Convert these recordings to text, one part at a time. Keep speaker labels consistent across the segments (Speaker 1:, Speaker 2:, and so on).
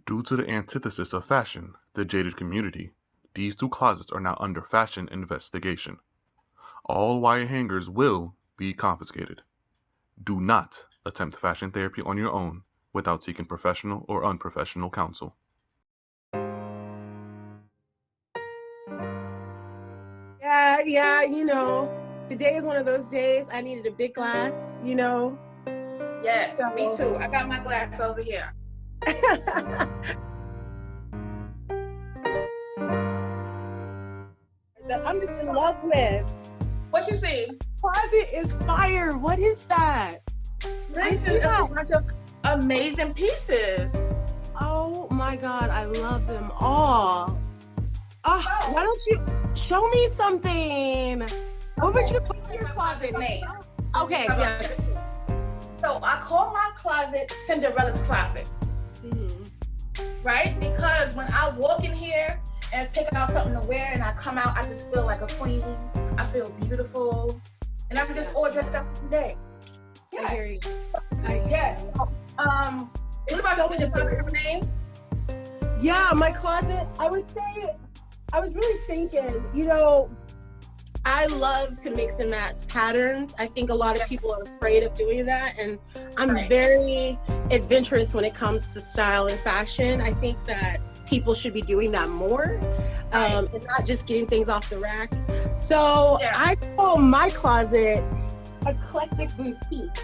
Speaker 1: Due to the antithesis of fashion, the jaded community, these two closets are now under fashion investigation. All wire hangers will be confiscated. Do not attempt fashion therapy on your own without seeking professional or unprofessional counsel.
Speaker 2: Yeah, today is one of those days. I needed a big glass,
Speaker 3: Yes, so. Me too. I got my glass over here.
Speaker 2: That I'm just in love with.
Speaker 3: What you see?
Speaker 2: Closet is fire. What is that?
Speaker 3: Listen, it's a bunch of amazing pieces.
Speaker 2: Oh my God, I love them all. Why don't you show me something? What would you put in your closet? Okay, yeah.
Speaker 3: So I call my closet Cinderella's closet. Right? Because when I walk in here and pick out something to wear and I come out, I just feel like a queen. I feel beautiful. And I'm just all dressed up today.
Speaker 2: Yeah. I hear you.
Speaker 3: Yes. What about your name?
Speaker 2: Yeah, my closet, I would say, I was really thinking, I love to mix and match patterns. I think a lot of people are afraid of doing that, and I'm very adventurous when it comes to style and fashion. I think that people should be doing that more, and not just getting things off the rack. So I call my closet Eclectic Boutique.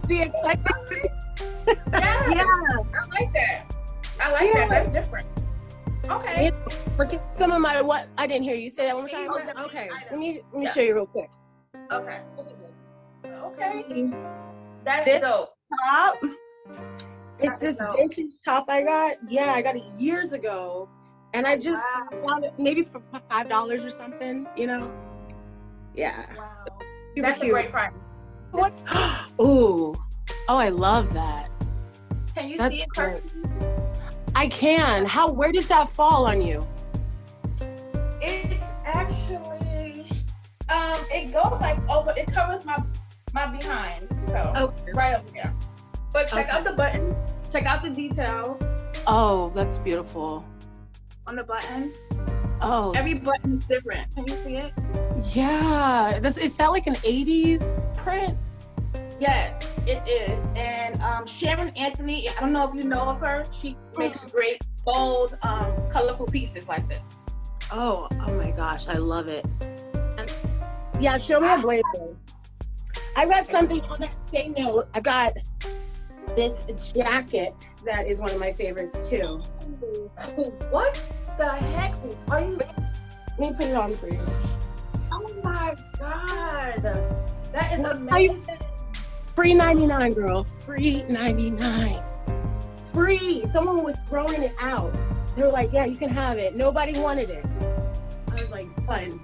Speaker 2: The Eclectic Boutique.
Speaker 3: Yeah, I like that. That. That's different. Okay.
Speaker 2: Some of my I didn't hear you say that one more time. Okay. Let me show you real quick.
Speaker 3: Okay. That's dope.
Speaker 2: Top. It's this vintage top I got. Yeah, I got it years ago, and I just found it maybe for $5 or something. Yeah.
Speaker 3: Wow. That's cute. A great price.
Speaker 2: What? Ooh. Oh, I love that.
Speaker 3: Can you see it perfectly?
Speaker 2: I can. Where does that fall on you?
Speaker 3: It's actually, it goes like over, it covers my behind. So, right over there. But check out the buttons, check out the details.
Speaker 2: Oh, that's beautiful.
Speaker 3: On the buttons.
Speaker 2: Oh.
Speaker 3: Every button is different. Can you see it?
Speaker 2: Yeah. Is that like an 80s print?
Speaker 3: Yes, it is. And Sharon Anthony, I don't know if you know of her, she makes great, bold, colorful pieces like this.
Speaker 2: Oh my gosh, I love it. Yeah, show me a blazer. I read something on that same note. I've got this jacket that is one of my favorites too.
Speaker 3: What the heck are you?
Speaker 2: Let me put it on for you.
Speaker 3: Oh my God, that is amazing.
Speaker 2: Free 99, girl. Free 99. Free. Someone was throwing it out. They were like, yeah, you can have it. Nobody wanted it. I was like, fun.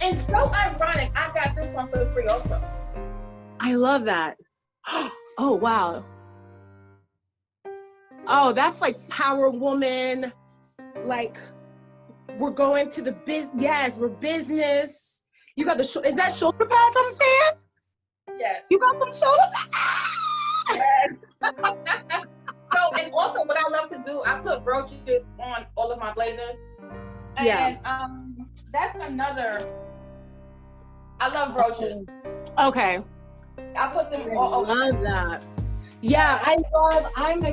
Speaker 3: And so ironic, I got this one for free also.
Speaker 2: I love that. Oh, wow. Oh, that's like power woman. Like, we're going to the business. Yes, we're business. You got the, is that shoulder pads I'm saying?
Speaker 3: Yes.
Speaker 2: You got some shoulder pads?
Speaker 3: So, and also what I love to do, I put brooches on all of my blazers. And that's another, I love brooches.
Speaker 2: Okay.
Speaker 3: I put them all over.
Speaker 2: I love that. Yeah, I'm a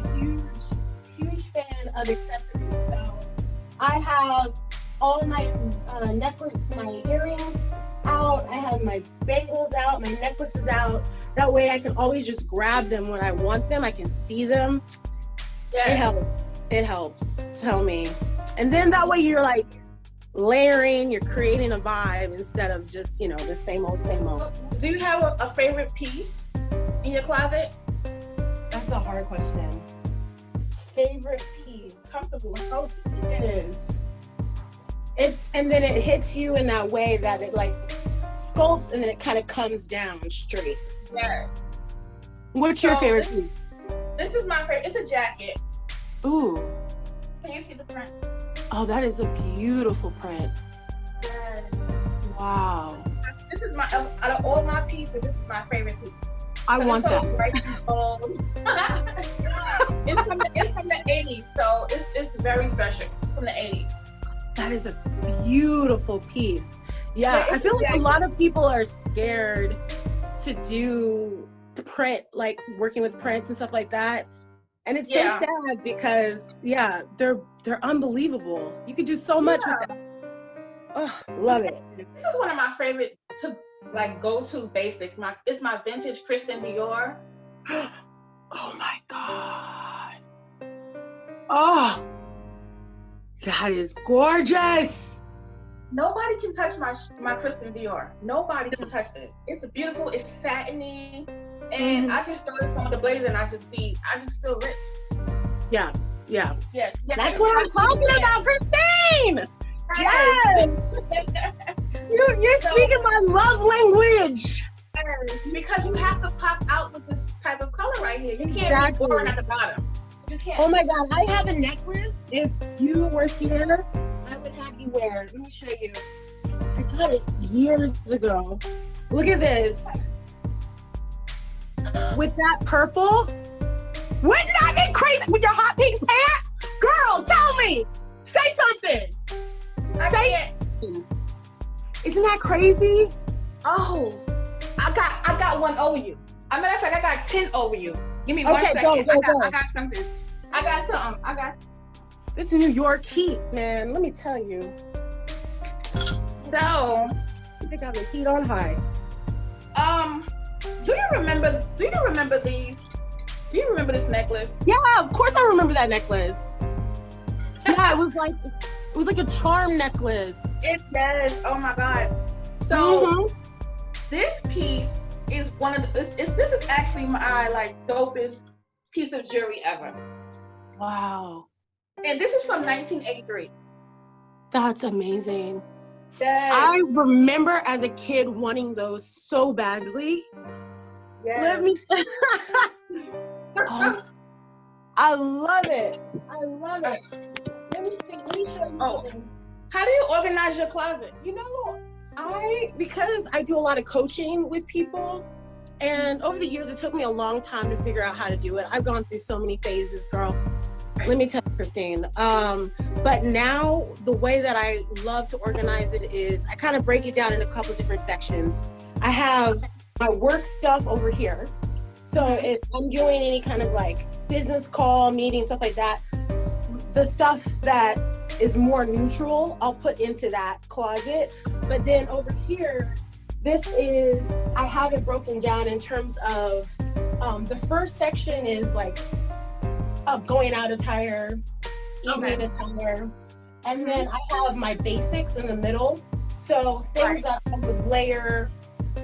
Speaker 2: huge fan of accessories. So I have all my necklace, my earrings out. I have my bangles out, my necklaces out. That way I can always just grab them when I want them. I can see them. Yes. It helps. Tell me. And then that way you're like layering, you're creating a vibe instead of just, the same old.
Speaker 3: Do you have a favorite piece in your closet?
Speaker 2: That's a hard question. Favorite piece, comfortable, healthy. It is. And then it hits you in that way that it like sculpts and then it kind of comes down straight.
Speaker 3: Yeah.
Speaker 2: What's your favorite piece?
Speaker 3: This is my favorite. It's a jacket.
Speaker 2: Ooh.
Speaker 3: Can you see the print?
Speaker 2: Oh, that is a beautiful print.
Speaker 3: Yes.
Speaker 2: Wow.
Speaker 3: This is out of all my pieces, this is my favorite piece.
Speaker 2: I want that.
Speaker 3: Bright and bold. It's from the 80s. So it's very special from the 80s.
Speaker 2: That is a beautiful piece. Yeah, I feel like a lot of people are scared to do print, like working with prints and stuff like that. And it's so sad because they're unbelievable. You could do so much with that. Oh, love it.
Speaker 3: This is one of my favorite to like go-to basics. It's my vintage Christian Dior.
Speaker 2: Oh my God. Oh, that is gorgeous.
Speaker 3: Nobody can touch my Christian Dior. Nobody can touch this. It's beautiful. It's satiny, and I just throw this on the blazer, and I just feel rich.
Speaker 2: Yeah.
Speaker 3: Yes.
Speaker 2: That's what I'm talking about, Christine. Yes. You're speaking my love language.
Speaker 3: Because you have to pop out with this type of color right here. You can't be boring at the bottom. You can't.
Speaker 2: Oh my God, I have a necklace. If you were here, I would have you wear. Let me show you. I got it years ago. Look at this. With that purple. Wouldn't that be crazy with your hot pink pants? Girl, tell me. Say something. Say something. Isn't that crazy?
Speaker 3: Oh, I got one over you. As a matter of fact, I got 10 over you. Give me 1 second.
Speaker 2: Go.
Speaker 3: I got something. I got something.
Speaker 2: This New York heat, man. Let me tell you.
Speaker 3: So,
Speaker 2: they got the heat on high.
Speaker 3: Do you remember these? Do you remember this necklace?
Speaker 2: Yeah, of course I remember that necklace. Yeah, it was like a charm necklace.
Speaker 3: It does. Oh my God. So this piece is one of the. This is actually my like dopest piece of jewelry ever.
Speaker 2: Wow.
Speaker 3: And this is from 1983.
Speaker 2: That's amazing.
Speaker 3: Yes.
Speaker 2: I remember as a kid wanting those so badly.
Speaker 3: Yes.
Speaker 2: Let me. Oh, I love it. Let me show you.
Speaker 3: Oh, how do you organize your closet?
Speaker 2: You know, because I do a lot of coaching with people, and over the years it took me a long time to figure out how to do it. I've gone through so many phases, girl. Let me tell you, Christine. But now the way that I love to organize it is I kind of break it down in a couple different sections. I have my work stuff over here. So if I'm doing any kind of like business call, meeting, stuff like that, the stuff that is more neutral, I'll put into that closet. But then over here, I have it broken down in terms of, the first section is like going out attire, evening attire. And then I have my basics in the middle. So things that I would layer,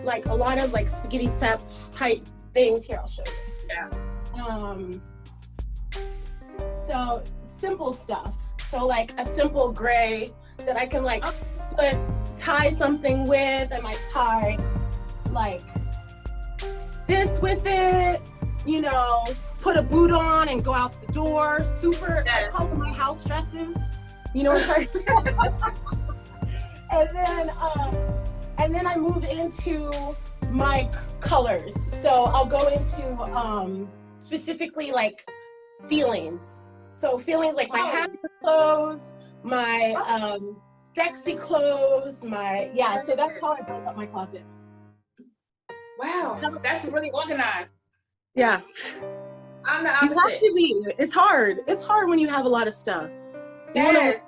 Speaker 2: like a lot of like spaghetti steps type things. Here, I'll show you. Yeah. So simple stuff. So like a simple gray that I can like tie something with. I might tie like this with it, you know, put a boot on and go out the door. Super, I call them my house dresses. You know what I'm saying? And then I move into my colors. So I'll go into specifically like feelings. So feelings like my happy clothes, my sexy clothes, so that's how I break up my closet.
Speaker 3: Wow, that's really organized.
Speaker 2: Yeah.
Speaker 3: I'm the opposite.
Speaker 2: You have to be. It's hard. It's hard when you have a lot of stuff.
Speaker 3: Yes.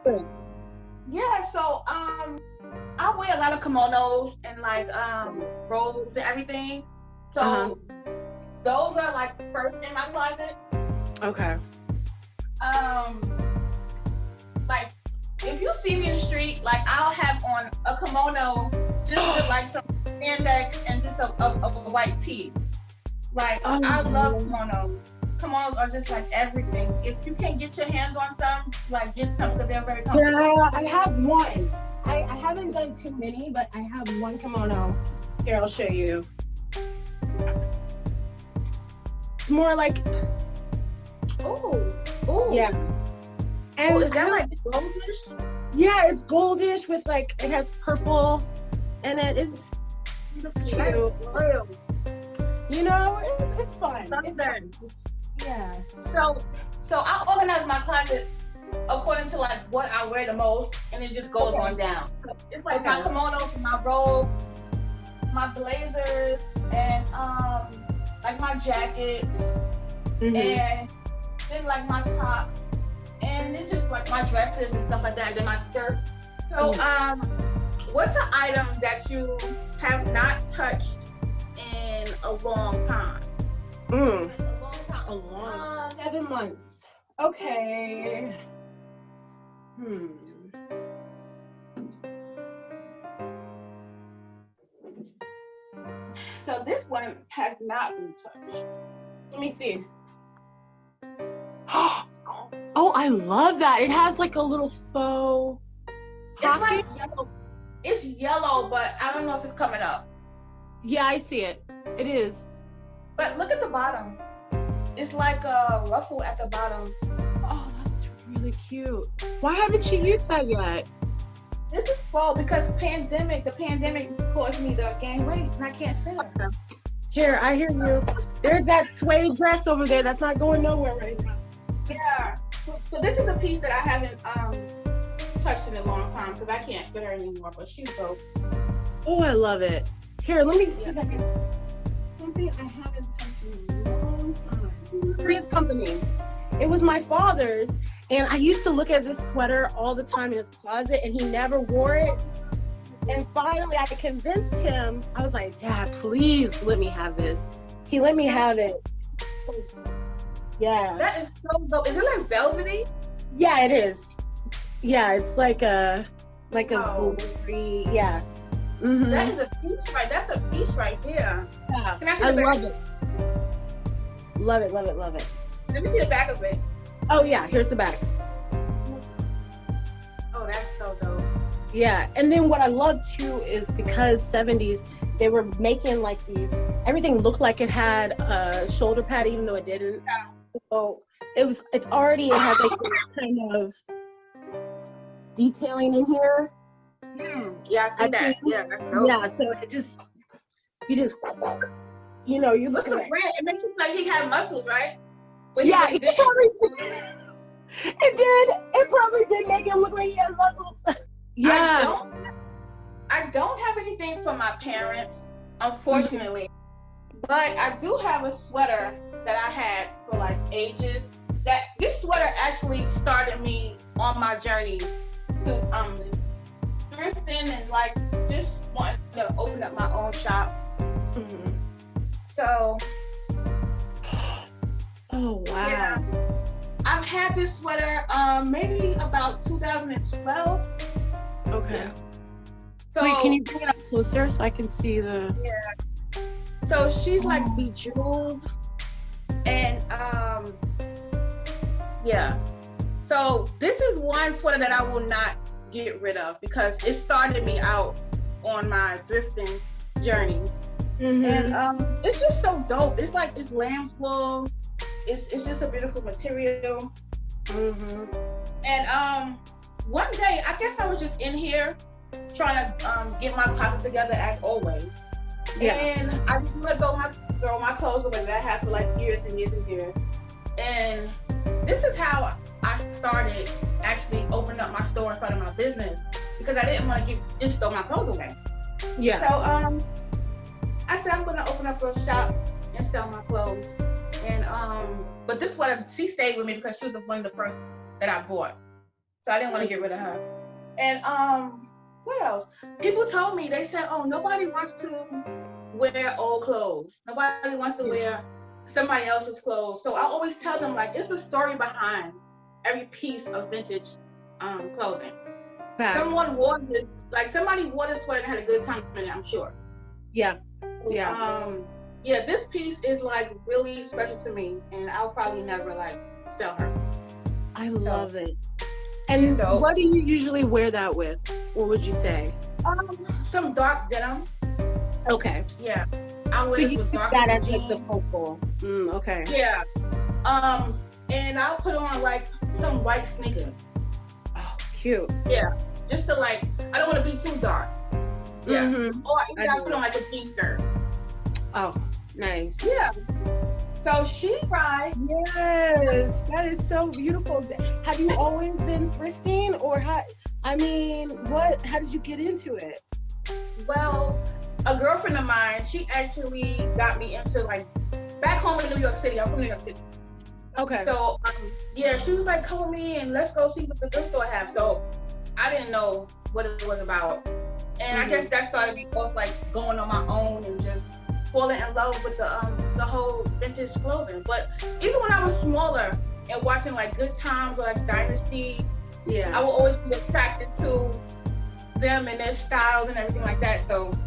Speaker 3: Yeah, so I wear a lot of kimonos and like robes and everything. So those are like first in my closet.
Speaker 2: Okay.
Speaker 3: Like if you see me in the street, like I'll have on a kimono just with like some spandex and just a white tee. Like I love kimonos. Kimonos are just like everything. If you can get your hands on some, like get some because they're very comfortable.
Speaker 2: Yeah, I have one. I haven't done too many, but I have one kimono. Here, I'll show you. It's more like,
Speaker 3: oh,
Speaker 2: yeah. And
Speaker 3: is that like goldish?
Speaker 2: Yeah, it's goldish with like, it has purple, and it's cute. You know, it's fun. It's fun. Yeah.
Speaker 3: So I organize my closet according to like what I wear the most, and it just goes on down. So it's like my kimonos, my robe, my blazers, and like my jackets, and then like my tops, and it's just like my dresses and stuff like that, and then my skirt. So what's an item that you have not touched in a long time? A long time.
Speaker 2: A long time. 7 months. Okay.
Speaker 3: So this one has not been touched.
Speaker 2: Let me see. Oh, I love that. It has like a little faux pocket.
Speaker 3: It's like yellow. It's yellow, but I don't know if it's coming up.
Speaker 2: Yeah, I see it. It is.
Speaker 3: But look at the bottom. It's like a ruffle at the bottom.
Speaker 2: Oh, that's really cute. Why haven't you used that yet?
Speaker 3: This is fall because the pandemic caused me to gain weight and I can't fit it.
Speaker 2: Here, I hear you. There's that suede dress over there that's not going nowhere right now.
Speaker 3: Yeah. So this is a piece that I haven't touched in a long time because I can't fit her anymore, but she's dope.
Speaker 2: Oh, I love it. Here, let me see if I can. Something I haven't touched in a long time. Green Company. It was my father's, and I used to look at this sweater all the time in his closet, and he never wore it. And finally, I convinced him. I was like, Dad, please let me have this. He let me have it. Yeah.
Speaker 3: That is so dope. Is it like velvety?
Speaker 2: Yeah, it is. Yeah, it's like a velvety. Yeah.
Speaker 3: That is a piece right. That's a piece right there.
Speaker 2: Yeah.
Speaker 3: Can I see
Speaker 2: I
Speaker 3: the back?
Speaker 2: love it. Love it, love it, love it.
Speaker 3: Let me see the back of it.
Speaker 2: Oh yeah, here's the back.
Speaker 3: Oh, that's so dope.
Speaker 2: Yeah, and then what I love too is because 70s, they were making like these, everything looked like it had a shoulder pad even though it didn't.
Speaker 3: Yeah.
Speaker 2: So it has like this kind of detailing in here.
Speaker 3: Yeah, I see that. Yeah, that's dope.
Speaker 2: Yeah, so you know, you look
Speaker 3: What's
Speaker 2: at
Speaker 3: the
Speaker 2: it.
Speaker 3: brand? It makes you like he had muscles, right? But
Speaker 2: Yeah,
Speaker 3: he
Speaker 2: it
Speaker 3: didn't.
Speaker 2: probably did make him look like he had muscles. Yeah.
Speaker 3: I don't have anything from my parents, unfortunately. But I do have a sweater that I had for like ages. This sweater actually started me on my journey to thrifting and like just wanting to open up my own shop. So
Speaker 2: oh wow.
Speaker 3: Yeah. I've had this sweater maybe about 2012.
Speaker 2: Okay.
Speaker 3: Yeah. So
Speaker 2: wait, can you bring it up closer so I can see the?
Speaker 3: Yeah. So she's like bejeweled, and yeah. So this is one sweater that I will not get rid of because it started me out on my thrifting journey, and it's just so dope. It's like it's lamb's wool. It's just a beautiful material. And one day, I guess I was just in here trying to get my closet together as always. Yeah. And I just let go throw my clothes away that I had for like years and years and years. And this is how I started actually opening up my store and starting my business because I didn't want to just throw my clothes away.
Speaker 2: Yeah.
Speaker 3: So I said I'm gonna open up a shop and sell my clothes. And but this one, she stayed with me because she was one of the first that I bought. So I didn't want to get rid of her. And what else? People told me, they said, oh, nobody wants to wear old clothes. Nobody wants to wear somebody else's clothes. So I always tell them, like, it's a story behind every piece of vintage clothing. Facts. Someone wore this, like somebody wore this sweater and had a good time in it, I'm sure.
Speaker 2: Yeah. Yeah.
Speaker 3: Yeah, this piece is like really special to me, and I'll probably never like sell her.
Speaker 2: I love it. And what do you usually wear that with? What would you say?
Speaker 3: Some dark denim.
Speaker 2: Okay.
Speaker 3: Yeah, I wear this with dark
Speaker 2: denim. That as like the purple. Okay.
Speaker 3: Yeah. And I'll put on like some white sneakers.
Speaker 2: Oh, cute.
Speaker 3: Yeah, just to like, I don't want to be too dark. Yeah. Or I'll put on like a jean skirt.
Speaker 2: Oh, nice.
Speaker 3: Yeah. So she tried.
Speaker 2: Yes, that is so beautiful. Have you always been thrifting, or how did you get into it?
Speaker 3: Well, a girlfriend of mine, she actually got me into like back home in New York City. I'm from New York City.
Speaker 2: Okay.
Speaker 3: So she was like, come with me and let's go see what the thrift store have. So I didn't know what it was about. And I guess that started me off like going on my own and just falling in love with the whole vintage clothing. But even when I was smaller and watching like Good Times or like Dynasty, I will always be attracted to them and their styles and everything like that. So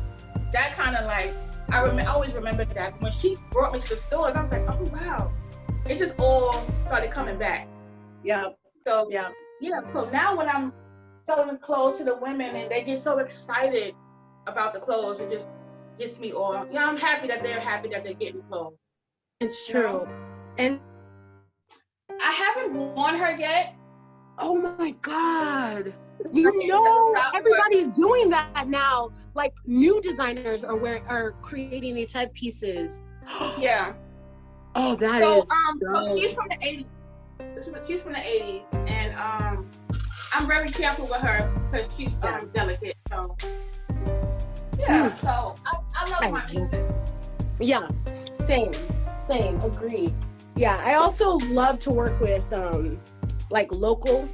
Speaker 3: that kind of like, I always remember that when she brought me to the stores, I was like, oh wow. It just all started coming back.
Speaker 2: Yeah.
Speaker 3: So so now when I'm selling clothes to the women and they get so excited about the clothes, it just gets me all. Yeah, I'm happy that they're getting clothes.
Speaker 2: It's true. And
Speaker 3: I haven't worn her yet.
Speaker 2: Oh my God. You know, everybody's doing that now. Like new designers are creating these headpieces.
Speaker 3: Yeah.
Speaker 2: Oh, that is.
Speaker 3: So she's from the 80s. She's from the 80s, and I'm very careful with her because she's delicate. So so I love my pieces.
Speaker 2: Yeah, same, agreed. Yeah, I also love to work with like local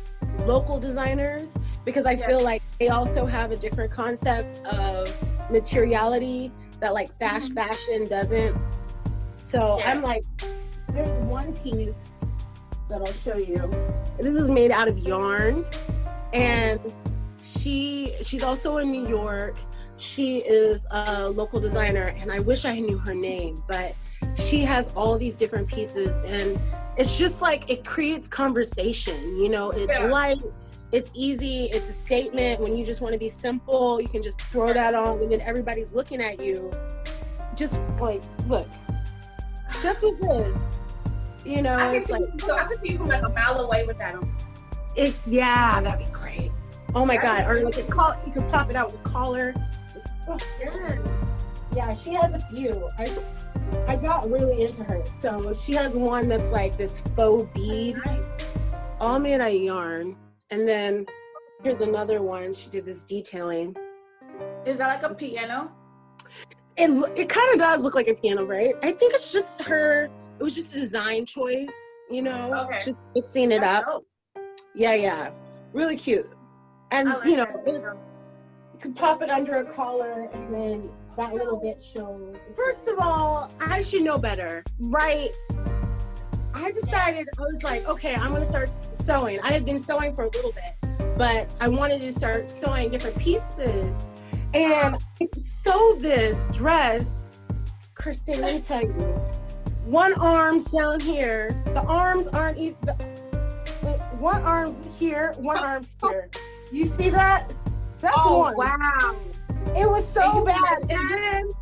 Speaker 2: designers because I feel like they also have a different concept of materiality that like fast fashion doesn't. So I'm like, there's one piece that I'll show you. This is made out of yarn, and she's also in New York. She is a local designer, and I wish I knew her name, but she has all these different pieces, and it's just like it creates conversation. You know, it's light, it's easy, it's a statement. When you just want to be simple, you can just throw that on, and then everybody's looking at you. Just like, look. Just with this, you know,
Speaker 3: I can see you from like a mile away with that on.
Speaker 2: That'd be great. Oh my God! Or like you can pop it out with a collar. Yeah, she has a few. I got really into her. So she has one that's like this faux bead, all made out of yarn, and then here's another one. She did this detailing.
Speaker 3: Is that like a piano?
Speaker 2: It kind of does look like a piano, right? I think it's just it was just a design choice, you know, just fixing it up. Dope. Yeah. Really cute. And, you know, you can pop it under a collar and then that little bit shows. First of all, I should know better, right? I decided, I was like, okay, I'm going to start sewing. I had been sewing for a little bit, but I wanted to start sewing different pieces. And I sewed this dress, Kristen, let me tell you, one arm's down here. The arms aren't even, one arm's here, one arm's here. You see that? That's one.
Speaker 3: Wow.
Speaker 2: It was so bad. And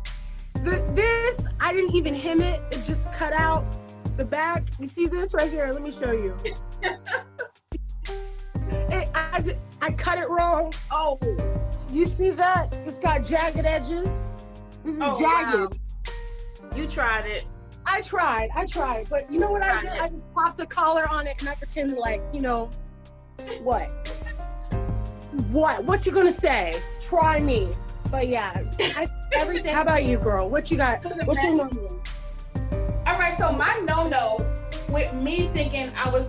Speaker 2: then this, I didn't even hem it. It just cut out the back. You see this right here? Let me show you. I cut it wrong. Oh. You see that? It's got jagged edges. This is jagged.
Speaker 3: Wow. You tried it.
Speaker 2: I tried. But you know what I did? I just popped a collar on it and I pretended like, you know, what? What you gonna say? Try me. But yeah, everything. How about you, girl? What you got? What's your no-no?
Speaker 3: All right, so my no-no with me thinking I was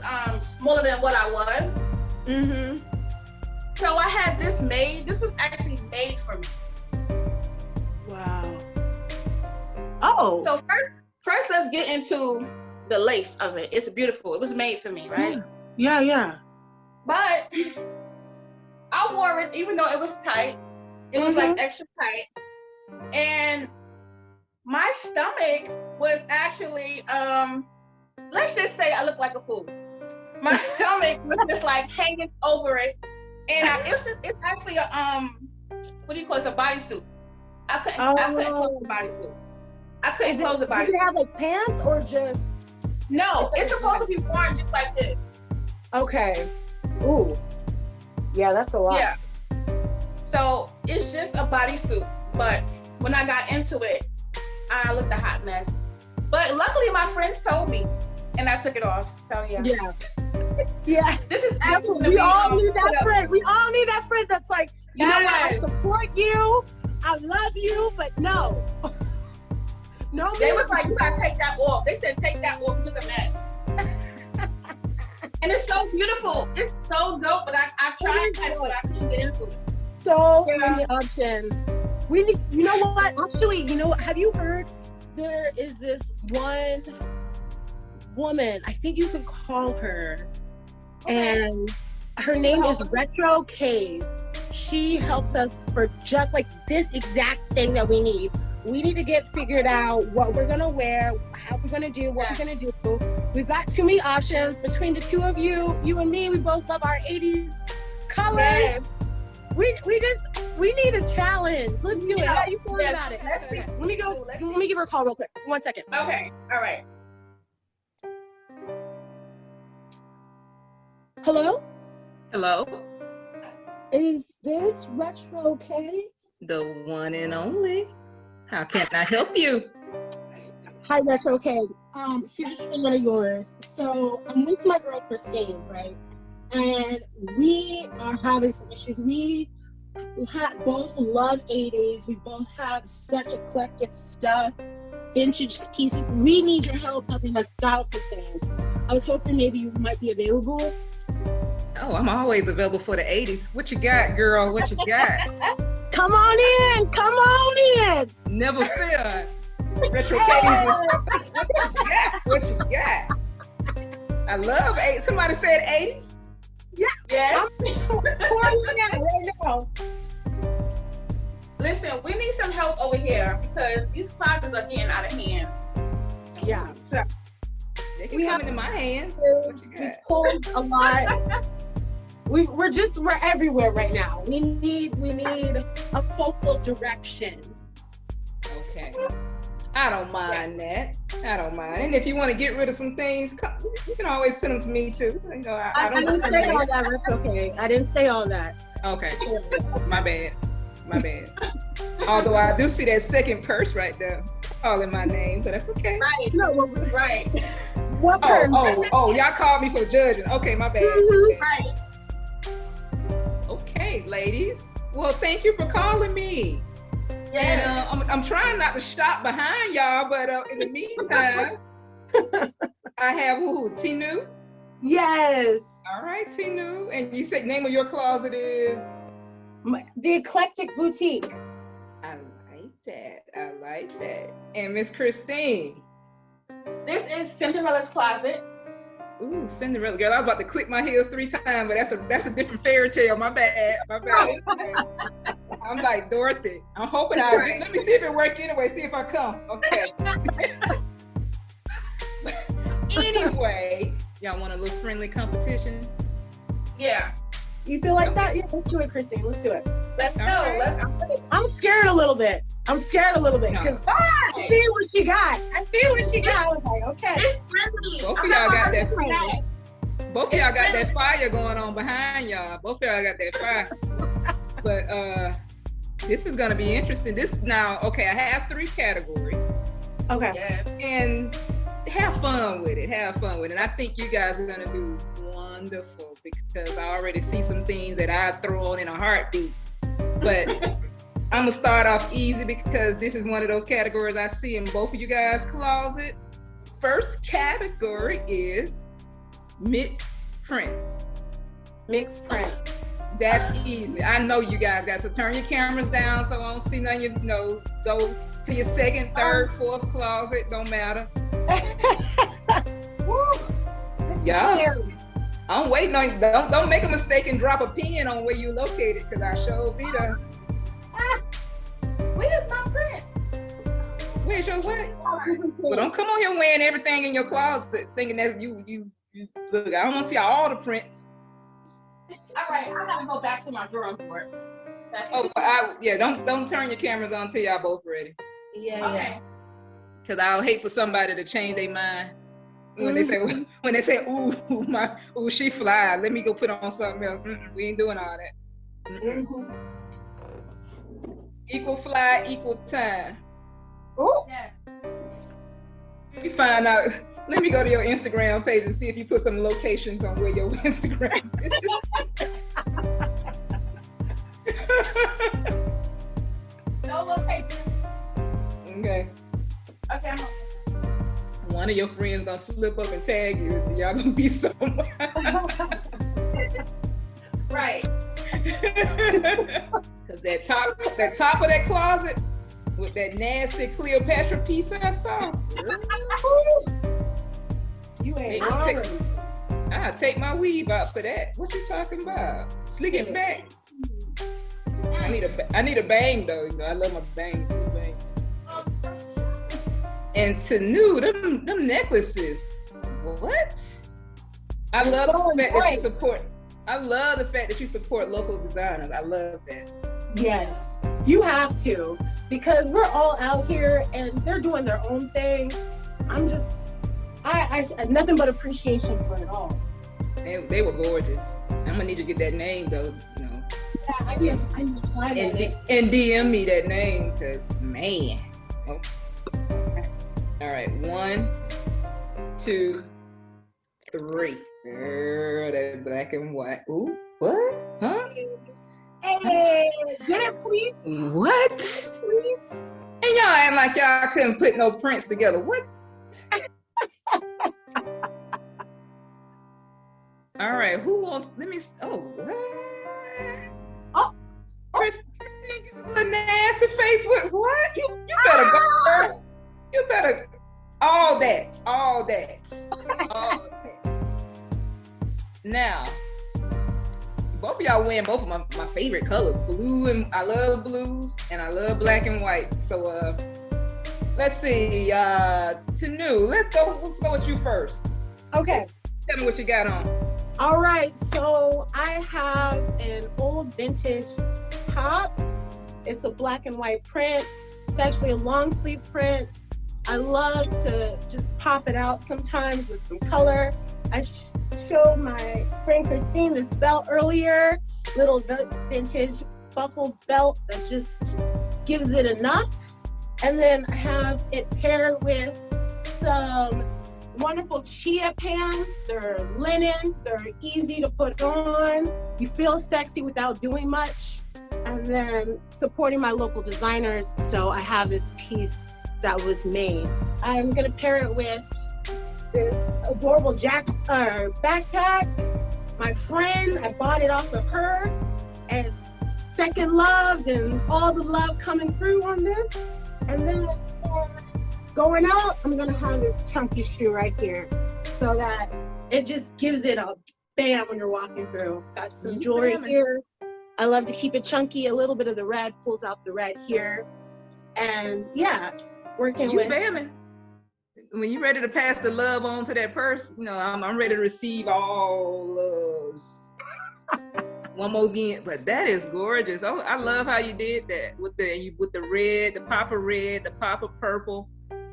Speaker 3: smaller than what I was. Mm-hmm. So I had this made. This was actually made for me.
Speaker 2: Wow. Oh.
Speaker 3: So first let's get into the lace of it. It's beautiful. It was made for me, right?
Speaker 2: Yeah.
Speaker 3: But I wore it even though it was tight. It was like extra tight. And my stomach was actually, let's just say I looked like a fool. My stomach was just like hanging over it. And it's actually a, what do you call it? It's a bodysuit. I couldn't close the bodysuit. I couldn't close the bodysuit.
Speaker 2: Did it have like pants or just?
Speaker 3: No, it's supposed to be worn just like this.
Speaker 2: Okay. Ooh. Yeah, that's a lot.
Speaker 3: Yeah. So it's just a bodysuit, but when I got into it, I looked a hot mess. But luckily, my friends told me, and I took it off. So yeah.
Speaker 2: Yeah. Yeah.
Speaker 3: This is actually
Speaker 2: we all need that friend. We all need that friend that's like, you know what? I support you. I love you, but no. No.
Speaker 3: They was like, you gotta take that off. They said, take that off. Look a mess. And it's so beautiful. It's so dope. But I tried, but I couldn't get into it.
Speaker 2: So many options. We need. You know what? Actually, you know what? Have you heard? There is this one woman. I think you could call her, and her name is Retro K's. She helps us for just like this exact thing that we need. We need to get figured out what we're gonna wear, how we're gonna do, what we're gonna do. We've got too many options between the two of you. You and me, we both love our 80s colors. Yes. We need a challenge. Let's do it. How you feeling about it? Let me go. Let me give her a call real quick. 1 second.
Speaker 3: Okay. All right.
Speaker 2: Hello?
Speaker 4: Hello?
Speaker 2: Is this Retro K?
Speaker 4: The one and only. How can I help you?
Speaker 2: Hi, Retro K. Here's one of yours. So I'm with my girl Christine, right? And we are having some issues. We both love 80s. We both have such eclectic stuff, vintage pieces. We need your help helping us style some things. I was hoping maybe you might be available.
Speaker 4: Oh, I'm always available for the 80s. What you got, girl? What you got?
Speaker 2: Come on in. Come on in.
Speaker 4: Never fear. Retro K's. What you got? I love 80s. Somebody said 80s?
Speaker 2: Yeah.
Speaker 3: Listen, we need some help over here because these closets are getting out of hand.
Speaker 2: Yeah.
Speaker 3: So,
Speaker 4: they can come into my hands. What you got?
Speaker 2: We pulled a lot. We're everywhere right now. We need a focal direction.
Speaker 4: Okay. I don't mind that. I don't mind. And if you want to get rid of some things, you can always send them to me too. You know, I don't
Speaker 2: didn't say all that. That's okay. I didn't say all that.
Speaker 4: Okay. My bad. My bad. Although I do see that second purse right there calling my name, but that's okay.
Speaker 3: Right. No, right.
Speaker 2: What purse?
Speaker 4: Oh, y'all called me for judging. Okay, my bad.
Speaker 3: Mm-hmm. Right.
Speaker 4: Okay, ladies. Well, thank you for calling me.
Speaker 3: Yeah.
Speaker 4: And I'm trying not to shop behind y'all, but in the meantime, I have Tinu?
Speaker 2: Yes.
Speaker 4: All right, Tinu. And you said name of your closet is?
Speaker 2: The Eclectic Boutique.
Speaker 4: I like that. And Miss Christine?
Speaker 3: This is Cinderella's closet.
Speaker 4: Ooh, Cinderella. Girl, I was about to click my heels 3 times, but that's a different fairy tale. My bad. I'm like Dorothy. I'm hoping let me see if it works anyway. See if I come. Okay. Anyway, y'all want a little friendly competition?
Speaker 3: Yeah.
Speaker 2: You feel like that? Yeah, let's do it, Christine. Let's do it.
Speaker 3: Let's go. Right.
Speaker 2: I'm scared a little bit because I see what she got. I was like, okay.
Speaker 3: It's friendly.
Speaker 4: Both of y'all got that fire. Both of y'all got that fire going on behind y'all. Both of y'all got that fire. But this is gonna be interesting. I have 3 categories.
Speaker 2: Okay.
Speaker 3: Yes.
Speaker 4: And have fun with it. And I think you guys are gonna do wonderful because I already see some things that I'd throw on in a heartbeat. But I'm gonna start off easy because this is one of those categories I see in both of you guys' closets. First category is mixed prints.
Speaker 2: Mixed print.
Speaker 4: That's easy. I know you guys got, so turn your cameras down so I don't see none of you, go to your second, third, fourth closet, don't matter. Yeah. I'm waiting on, don't make a mistake and drop a pin on where you located because I sure be there.
Speaker 3: Where's my print?
Speaker 4: Where's your what? Well, don't come on here wearing everything in your closet thinking that you look, I don't want to see all the prints.
Speaker 3: All right, I gotta go back to my drawing board.
Speaker 4: Don't turn your cameras on till y'all both ready.
Speaker 2: Yeah.
Speaker 3: Okay.
Speaker 4: Cause I'll hate for somebody to change their mind when they say, ooh, she fly. Let me go put on something else. We ain't doing all that.
Speaker 2: Mm-hmm.
Speaker 4: Equal fly, equal time.
Speaker 2: Ooh.
Speaker 3: Yeah.
Speaker 4: Let me find out. Let me go to your Instagram page and see if you put some locations on where your Instagram is.
Speaker 3: No location.
Speaker 4: Okay.
Speaker 3: Okay.
Speaker 4: One of your friends gonna slip up and tag you. Y'all gonna be somewhere.
Speaker 3: Right.
Speaker 4: Cause that top of that closet with that nasty Cleopatra piece I saw.
Speaker 2: You ain't wrong.
Speaker 4: I'll take my weave out for that. What you talking about? Slick it back. I need a bang though. You know, I love my bang. And Tinu, them necklaces. What? I love the fact that you support. I love the fact that you support local designers. I love that.
Speaker 2: Yes, you have to, because we're all out here and they're doing their own thing. I have nothing but appreciation for it all.
Speaker 4: They were gorgeous. I'm gonna need you to get that name though. You know.
Speaker 2: Yeah, I need to find it.
Speaker 4: And DM me that name, cause man. Oh. All right, 1, 2, 3. Girl, that black and white. Ooh, what? Huh?
Speaker 2: Hey, get it, please.
Speaker 4: What?
Speaker 2: Please.
Speaker 4: And y'all act like y'all couldn't put no prints together. What? All right, who wants? Let me. Oh, what?
Speaker 2: Oh,
Speaker 4: Christine, give us a nasty face. What? You better go, girl. You better. All that. Now, both of y'all wearing both of my favorite colors, blue, and I love blues, and I love black and white. So let's see, Tinu, let's go with you first.
Speaker 2: Okay.
Speaker 4: Tell me what you got on.
Speaker 2: All right, so I have an old vintage top. It's a black and white print. It's actually a long sleeve print. I love to just pop it out sometimes with some color. I showed my friend Christine this belt earlier, little vintage buckle belt that just gives it enough. And then I have it paired with some wonderful chia pants. They're linen, they're easy to put on. You feel sexy without doing much. And then supporting my local designers. So I have this piece that was made. I'm gonna pair it with this adorable backpack. My friend, I bought it off of her as second loved, and all the love coming through on this. And then going out, I'm gonna have this chunky shoe right here so that it just gives it a bam when you're walking through. Got some jewelry here. I love to keep it chunky. A little bit of the red pulls out the red here. And yeah, working with.
Speaker 4: Bamming. When you're ready to pass the love on to that person, you know, I'm ready to receive all loves. One more again, but that is gorgeous. Oh, I love how you did that with the red, the pop of red, the pop of purple.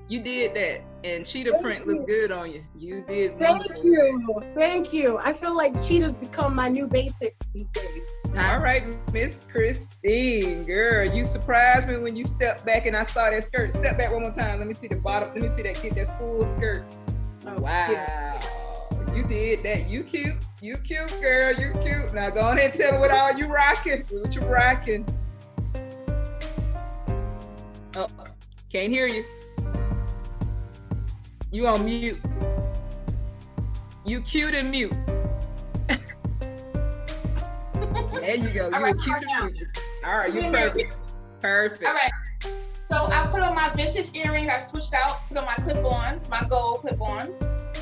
Speaker 4: You did that, and cheetah print looks good on you. You did wonderful.
Speaker 2: Thank you. I feel like cheetahs become my new basics these days.
Speaker 4: All right, Miss Christine, girl, you surprised me when you stepped back and I saw that skirt. Step back one more time. Let me see the bottom. Let me see that. Get that full skirt. Oh, wow. Cute. You did that. You cute. You cute, girl. You cute. Now go on ahead and tell me what all you rocking. What you rocking? Oh, can't hear you. You on mute. You cute and mute. There you go. You're cute and mute. All right, you're perfect. Perfect.
Speaker 3: All right. So I put on my vintage earrings. I switched out, put on my clip-ons, my gold clip-ons.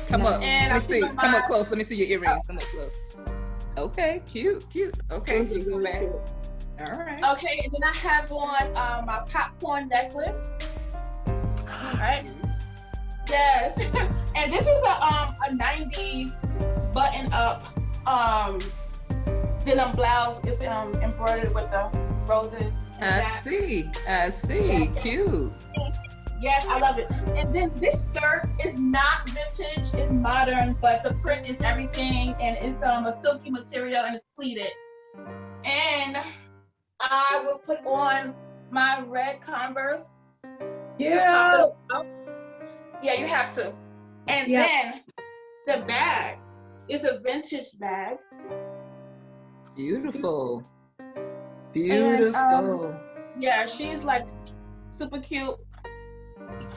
Speaker 4: Come up.
Speaker 3: And
Speaker 4: let me see. Come up close. Let me see your earrings. Come up close. Okay, cute. Okay, you go back. All right.
Speaker 3: Okay, and then I have on my popcorn necklace. All right. Yes. And this is a 90s button-up denim blouse. It's embroidered with the roses.
Speaker 4: I see. Yeah. Cute.
Speaker 3: Yes, I love it. And then this skirt is not vintage, it's modern, but the print is everything, and it's a silky material and it's pleated. And I will put on my red Converse.
Speaker 2: Yeah.
Speaker 3: Yeah, you have to. And then the bag is a vintage bag.
Speaker 4: Beautiful. Beautiful.
Speaker 3: And, yeah, she's like super cute.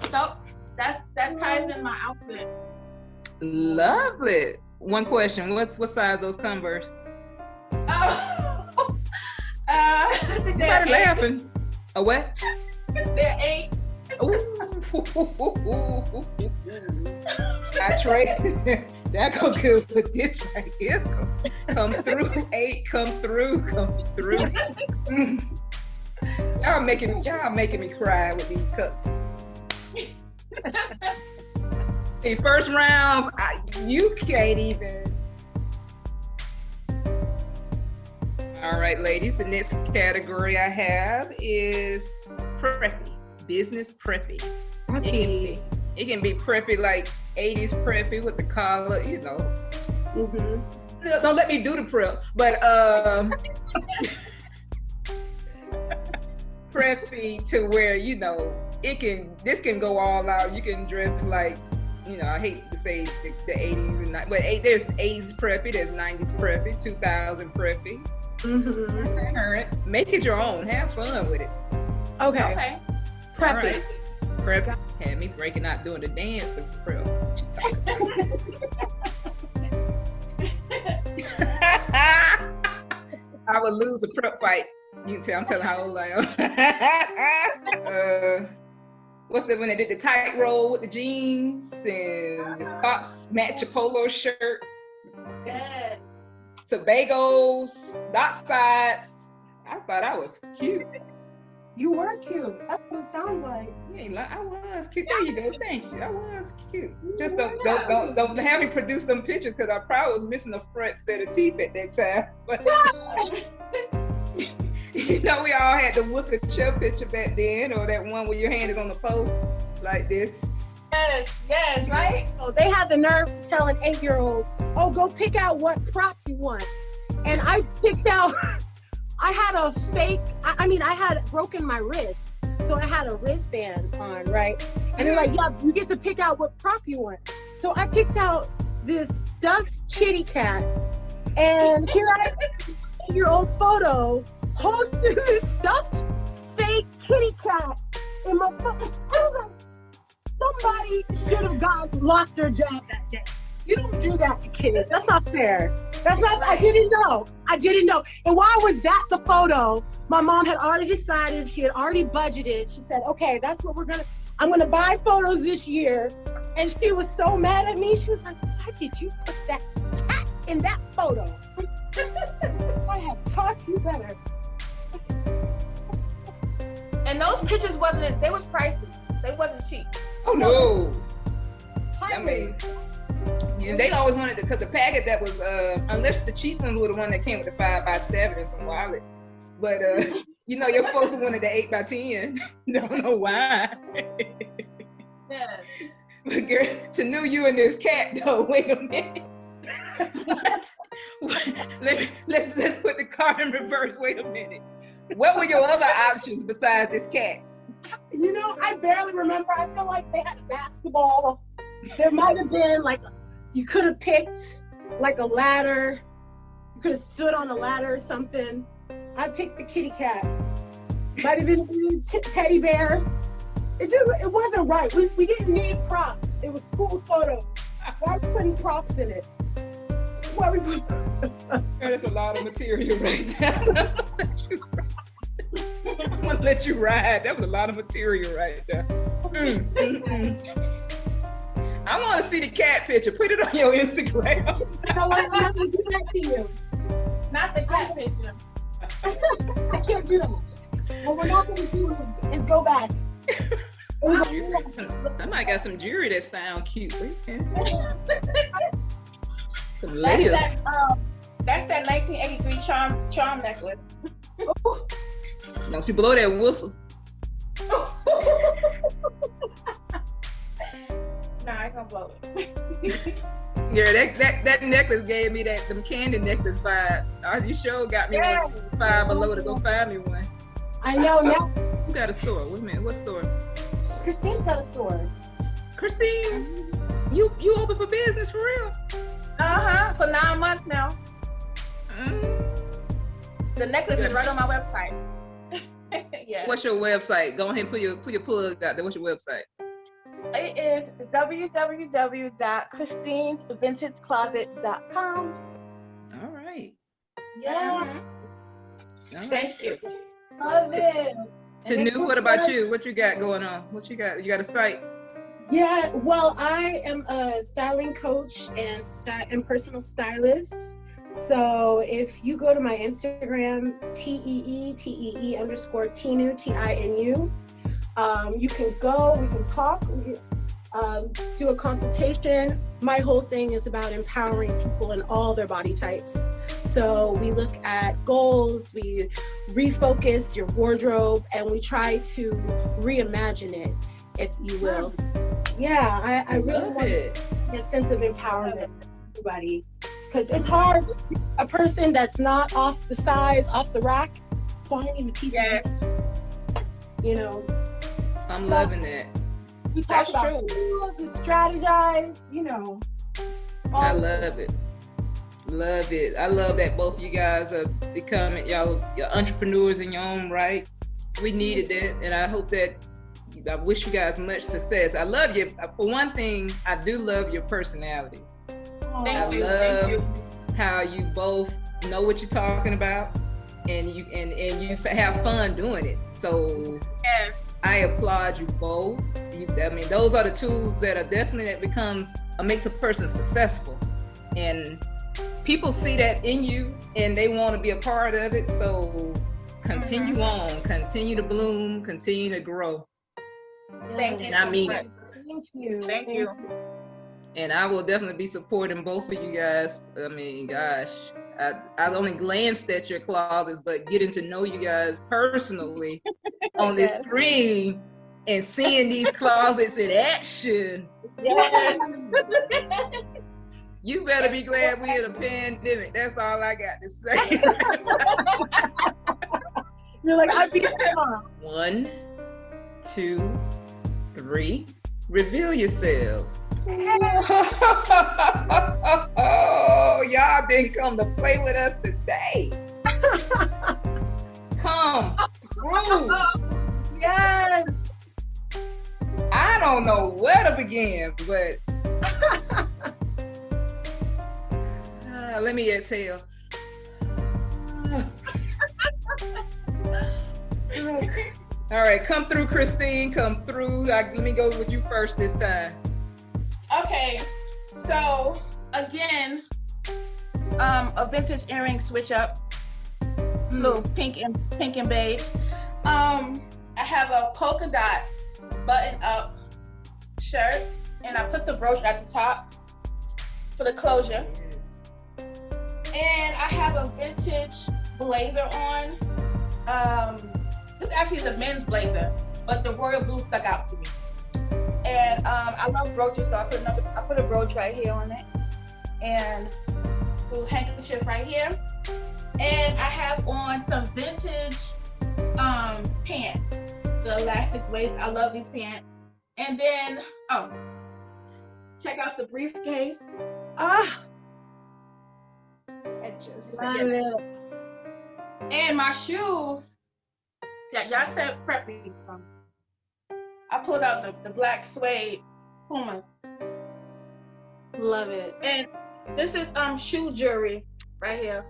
Speaker 3: So that ties in my outfit.
Speaker 4: Lovely. One question: what size those Converse?
Speaker 3: I think they're
Speaker 4: Everybody laughing. A what?
Speaker 3: They're 8.
Speaker 4: Ooh. I trade that go good with this right here. Come through, 8. Come through. Y'all making me cry with these cups. In first round, you can't even. All right, ladies, the next category I have is preppy, business preppy.
Speaker 2: Preppy.
Speaker 4: It can be preppy like 80s preppy with the collar, you know. Mm-hmm. Don't let me do the prep, but preppy to where, you know, this can go all out. You can dress like, you know, I hate to say the 80s and 90s, but there's 80s preppy, there's 90s preppy, 2000 preppy. Mm-hmm. Make it your own. Have fun with it.
Speaker 2: Okay. Preppy.
Speaker 4: Right. Prep had me breaking out doing the dance to prep. What you talking about? I would lose a prep fight. You can tell I'm telling how old I am. What's that when they did the tight roll with the jeans and the socks match your polo shirt?
Speaker 3: Good.
Speaker 4: Tobagos, dot sides. I thought I was cute.
Speaker 2: You were cute. That's what it sounds like.
Speaker 4: You ain't like I was cute. There you go. Thank you. I was cute. Just don't have me produce them pictures because I probably was missing a front set of teeth at that time. But you know, we all had the Wooker Chubb picture back then, or that one where your hand is on the post like this.
Speaker 3: Yes, right?
Speaker 2: So they had the nerve to tell an 8-year-old, oh, go pick out what prop you want. And I picked out, I had a fake, I had broken my wrist. So I had a wristband on, right? And they're like, yeah, you get to pick out what prop you want. So I picked out this stuffed kitty cat. And here I am, 8-year-old photo, holding this stuffed fake kitty cat in my phone. I was like, somebody should have lost their job that day. You don't do that to kids. That's not fair. I didn't know. And while I was at the photo, my mom had already decided, she had already budgeted. She said, okay, that's what I'm gonna buy photos this year. And she was so mad at me. She was like, why did you put that cat in that photo? I have taught you better.
Speaker 3: And those pictures they was pricey. They wasn't cheap.
Speaker 4: Oh no. I mean, they always wanted because the packet that was unless the cheap ones were the one that came with the 5x7 and some wallets. But you know, your folks wanted the 8x10. Don't know why.
Speaker 3: Yes.
Speaker 4: But girl, Tinu, you and this cat though. Wait a minute. What? Let's put the car in reverse. Wait a minute. What were your other options besides this cat?
Speaker 2: You know, I barely remember. I feel like they had a basketball. There might have been you could have picked like a ladder. You could have stood on a ladder or something. I picked the kitty cat. Might have been teddy bear. It wasn't right. We didn't need props. It was school photos. Why are we putting props in it? Why we put?
Speaker 4: That's a lot of material right there. I'm gonna let you ride. That was a lot of material right there. I want to see the cat picture. Put it on your Instagram.
Speaker 2: So I'm going to do that to you.
Speaker 3: Not the cat picture.
Speaker 2: I can't do that. What we're not going to do is go back.
Speaker 4: Somebody got some jewelry that sound cute.
Speaker 3: That's that 1983 charm necklace.
Speaker 4: Don't you blow that whistle.
Speaker 3: Nah, I can't blow it.
Speaker 4: Yeah, that necklace gave me them candy necklace vibes. You sure got me one $5 below to go find me one.
Speaker 2: I know now.
Speaker 4: Who got a store? Wait a minute, what store?
Speaker 2: Christine's got a store.
Speaker 4: Christine, you open for business for real?
Speaker 3: For 9 months now. The necklace is right on my website. Yeah.
Speaker 4: What's your website? Go ahead and put your plug out there. What's your website?
Speaker 3: It is www.christinesvintagecloset.com.
Speaker 4: All right.
Speaker 2: Yeah.
Speaker 3: Thank you.
Speaker 2: Love it.
Speaker 4: Tinu, what about you? What you got going on? What you got? You got a site?
Speaker 2: Yeah, well, I am a styling coach and personal stylist. So if you go to my Instagram, TEE_Tinu, TINU, you can go, we can talk, we can do a consultation. My whole thing is about empowering people in all their body types. So we look at goals, we refocus your wardrobe, and we try to reimagine it, if you will. Yeah, I really want a sense of empowerment for everybody. Because it's hard, a person that's not off the size, off the rack, finding the pieces.
Speaker 3: Yes.
Speaker 2: You know.
Speaker 4: I'm loving it.
Speaker 2: We talk about tools, we strategize, you know.
Speaker 4: I love it. Love it. I love that both of you guys are becoming y'all entrepreneurs in your own right. We needed it, and I hope that I wish you guys much success. I love you. For one thing, I do love your personalities.
Speaker 3: Thank you.
Speaker 4: love how you both know what you're talking about, and you have fun doing it. So
Speaker 3: yes.
Speaker 4: I applaud you both. I mean, those are the tools that are definitely makes a person successful, and people see that in you, and they want to be a part of it. So continue on, continue to bloom, continue to grow.
Speaker 3: Thank you.
Speaker 4: And I mean it.
Speaker 2: Thank you.
Speaker 3: Thank you.
Speaker 4: And I will definitely be supporting both of you guys. I mean, gosh, I only glanced at your closets, but getting to know you guys personally on this screen and seeing these closets in action.
Speaker 3: Yes.
Speaker 4: You better be glad we're in a pandemic. That's all I got to say.
Speaker 2: You're like, I'd be there.
Speaker 4: 1, 2, 3. Reveal yourselves. Oh, y'all didn't come to play with us today. Come through.
Speaker 2: Yes.
Speaker 4: I don't know where to begin, but let me exhale. All right, come through, Christine. Come through. Let me go with you first this time.
Speaker 3: Okay, so again, a vintage earring switch up, little pink and beige. I have a polka dot button up shirt, and I put the brooch at the top for the closure. And I have a vintage blazer on. This actually is a men's blazer, but the royal blue stuck out to me. And I love brooches, so I put a brooch right here on it, and a little handkerchief right here. And I have on some vintage pants, the elastic waist. I love these pants. And then, check out the briefcase. And my shoes. Y'all said PREPPY. I pulled out the black suede Pumas.
Speaker 2: Love it.
Speaker 3: And this is shoe jewelry right here.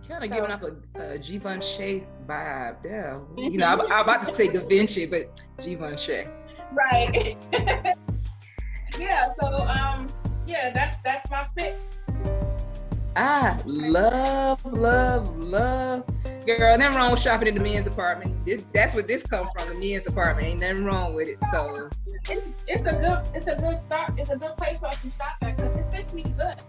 Speaker 4: Kind of giving off a Givenchy vibe there. You know, I'm about to say Da Vinci, but Givenchy.
Speaker 3: Right. Yeah. So that's my fit.
Speaker 4: I love. Girl, nothing wrong with shopping in the men's department. That's where this comes from, the men's department. Ain't nothing wrong with it. So
Speaker 3: it's a good start. It's a good place for us to shop at because it fits me good.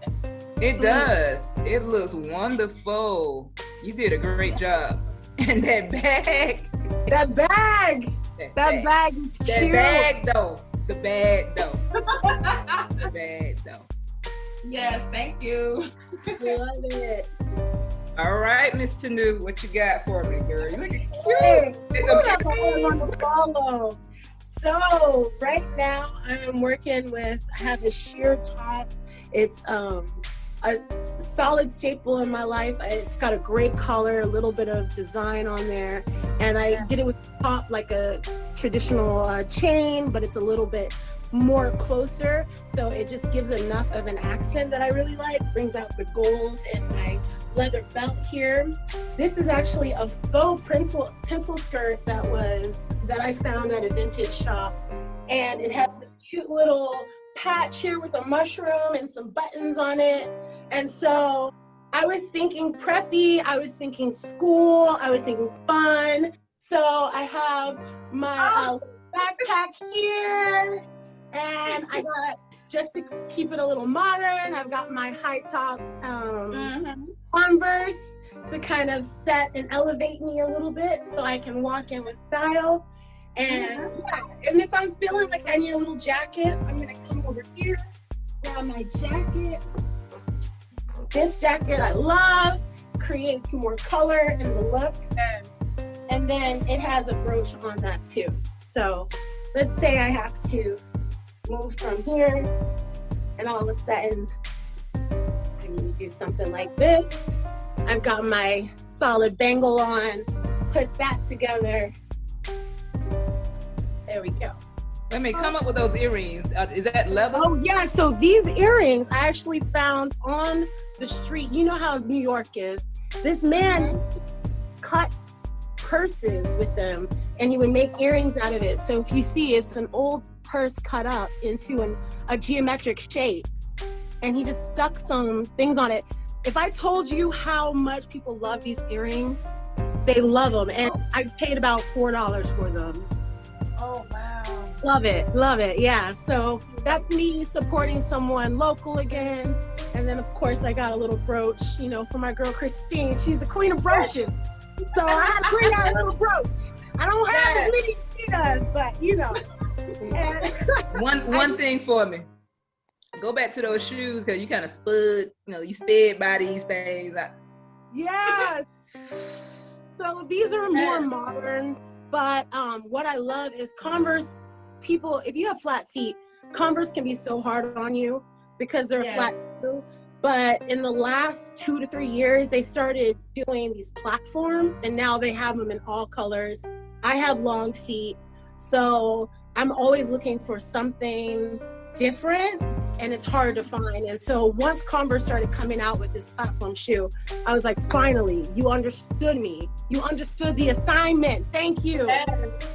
Speaker 4: It does. It looks wonderful. You did a great job. And that bag.
Speaker 2: That bag is cute.
Speaker 4: The bag though. The bag though.
Speaker 3: Yes, thank you.
Speaker 2: Love it.
Speaker 4: All right, Miss Tinu, what you got for me, girl? You looking cute.
Speaker 2: Hey, follow. So right now I'm working with, I have a sheer top. It's a solid staple in my life. It's got a great color, a little bit of design on there. And I did it with top like a traditional chain, but it's a little bit more closer. So it just gives enough of an accent that I really like. Brings out the gold and my leather belt here. This is actually a faux pencil skirt that I found at a vintage shop, and it has a cute little patch here with a mushroom and some buttons on it. And so I was thinking preppy, I was thinking school, I was thinking fun. So I have my backpack here, and I got, just to keep it a little modern, I've got my high top Converse to kind of set and elevate me a little bit so I can walk in with style. And and if I'm feeling like I need a little jacket, I'm gonna come over here, grab my jacket. This jacket I love, creates more color in the look. And then it has a brooch on that too. So let's say I have to move from here, and all of a sudden I need to do something like this. I've got my solid bangle on, put that together. There we go.
Speaker 4: Let me come up with those earrings. Is that leather?
Speaker 2: Oh yeah, so these earrings I actually found on the street. You know how New York is. This man cut purses with them, and he would make earrings out of it. So if you see, it's an old purse cut up into a geometric shape, and he just stuck some things on it. If I told you how much people love these earrings, they love them, and I paid about $4 for them.
Speaker 3: Oh wow.
Speaker 2: Love it, yeah. So that's me supporting someone local again. And then of course I got a little brooch, you know, for my girl Christine. She's the queen of brooches. So I had to bring out a little brooch. I don't have as many as she does, but you know.
Speaker 4: One thing for me. Go back to those shoes, because you kind of you sped by these things.
Speaker 2: Yes. So these are more modern, but what I love is Converse. People, if you have flat feet, Converse can be so hard on you because they're flat too. But in the last 2 to 3 years, they started doing these platforms, and now they have them in all colors. I have long feet, so I'm always looking for something different, and it's hard to find. And so once Converse started coming out with this platform shoe, I was like, finally, you understood me. You understood the assignment. Thank you.